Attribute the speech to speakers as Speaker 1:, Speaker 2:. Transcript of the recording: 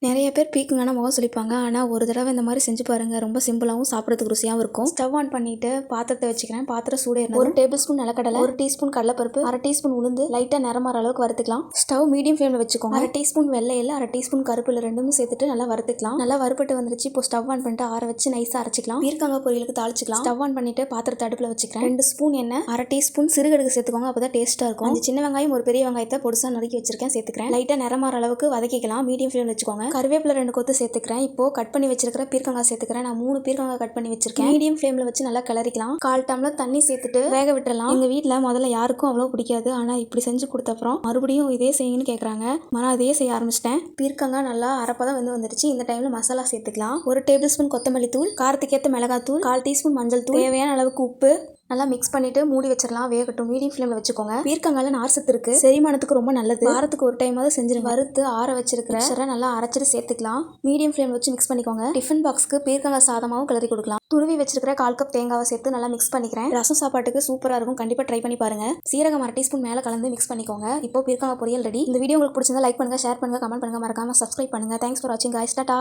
Speaker 1: நிறைய பேர் பீக்குங்கன்னா முகம் சொல்லிப்பாங்க. ஆனால் ஒரு தடவை இந்த மாதிரி செஞ்சு பாருங்கள். ரொம்ப சிம்பிளாகவும் சாப்பிட்றதுக்கு ருசியாகவும் இருக்கும். ஸ்டவ் ஆன் பண்ணிவிட்டு பாத்திரத்தை வச்சுக்கிறேன். பாத்திரம் சூடேறணும். 1 டேபிள் ஸ்பூன் நிலக்கடலை, 1 டீஸ்பூன் கடலைப்பருப்பு, 1/2 டீஸ்பூன் உளுந்து லைட்டாக நிறமாற அளவுக்கு வறுத்துக்கலாம். ஸ்டவ் மீடியம் ஃப்ளேமில் வச்சுக்கோங்க. 1/2 டீஸ்பூன் வெள்ளை எள்ளு, 1/2 டீஸ்பூன் கருப்பு எள்ளு ரெண்டுமே சேர்த்துட்டு நல்லா வறுத்துக்கலாம். நல்லா வறுப்பட்டு வந்துருச்சு. இப்போ ஸ்டவ் ஆன் பண்ணிட்டு ஆற வச்சு நைஸாக அரைச்சிக்கலாம். பீர்க்கங்காய் பொரியலுக்கு தாளிச்சிக்கலாம். ஸ்டவ் ஆன் பண்ணிட்டு பாத்திரத்தை அடுப்பில் வச்சுக்கிறேன். 2 ஸ்பூன் எண்ணெய், 1/2 டீஸ்பூன் சிறுகடுகு சேர்த்துக்கோங்க. அப்போ தான் டேஸ்ட்டாக இருக்கும். 5 சின்ன வெங்காயம், ஒரு பெரிய வெங்காயத்தை பொடிசாக நறுக்கி வச்சிருக்கேன் சேர்த்துக்கிறேன். லைட்டாக நிறமாற அளவுக்கு வதக்கிக்கலாம். மீடியம் ஃப்ளேமில் வச்சுக்கோங்க. கருவேப்பிலை 2 கொத்து சேர்த்துக்கிறேன். இப்போ கட் பண்ணி வச்சிருக்கிற பீர்க்கங்காய் சேர்த்துக்கிறேன். நான் 3 பீர்க்கங்காய் கட் பண்ணி வச்சிருக்கேன். மீடியம் ஃப்ளேம்ல வச்சு நல்லா கிளறிக்கலாம். 1/4 டம்ளர் தண்ணி சேர்த்துட்டு வேக விட்டுறலாம். எங்க வீட்ல முதல்ல யாருக்கும் அவ்வளோ பிடிக்காது. ஆனா இப்படி செஞ்சு கொடுத்த அப்புறம் மறுபடியும் இதே செய்யுன்னு கேட்குறாங்க. நான் இதையே செய்ய ஆரம்பிச்சிட்டேன். பீர்க்கங்காய் நல்லா அரைப்பதான் வந்துருச்சு. இந்த டைம்ல மசாலா சேர்த்துக்கலாம். 1 டேபிள் ஸ்பூன் கொத்தமல்லி தூள், காரத்துக்கு ஏற்ற மிளகாய் தூள், 1/4 டீஸ்பூன் மஞ்சள் தூள், தேவையான அளவுக்கு உப்பு நல்லா மிக்ஸ் பண்ணிட்டு மூடி வச்சிடலாம். வேகட்டும். மீடியம் ஃப்ளேம்ல வச்சுக்கோங்க. பீர்க்கங்காயில நார் சத்து இருக்கு. செரிமானத்துக்கு ரொம்ப நல்லது. வாரத்துக்கு ஒரு டைமாவது செஞ்சிருங்க. வறுத்து ஆற வச்சிருக்கிற நல்லா அரைச்சிட்டு சேர்த்துக்கலாம். மீடியம் ஃப்ளேம்ல வச்சு மிக்ஸ் பண்ணிக்கோங்க. டிஃபன் பாக்ஸ்க்கு பீர்க்கங்காய் சாதமாவும் கிளறி கொடுக்கலாம். துருவி வச்சிருக்கிற 1/4 கப் தேங்காவை சேர்த்து நல்லா மிக்ஸ் பண்ணிக்கிறேன். ரசம் சாப்பாட்டுக்கு சூப்பரா இருக்கும். கண்டிப்பா ட்ரை பண்ணி பாருங்க. சீரகம் 1/2 டீஸ்பூன் மேல கலந்து மிக்ஸ் பண்ணிக்கோங்க. இப்போ பீர்க்கங்காய் பொரியல் ரெடி. இந்த வீடியோ உங்களுக்கு பிடிச்சிருந்தா லைக் பண்ணுங்க, ஷேர் பண்ணுங்க, கமெண்ட் பண்ணுங்க, மறக்காம சப்ஸ்கிரைப் பண்ணுங்க. தேங்க்ஸ் ஃபார் வாட்சிங் गाइस. டாடா.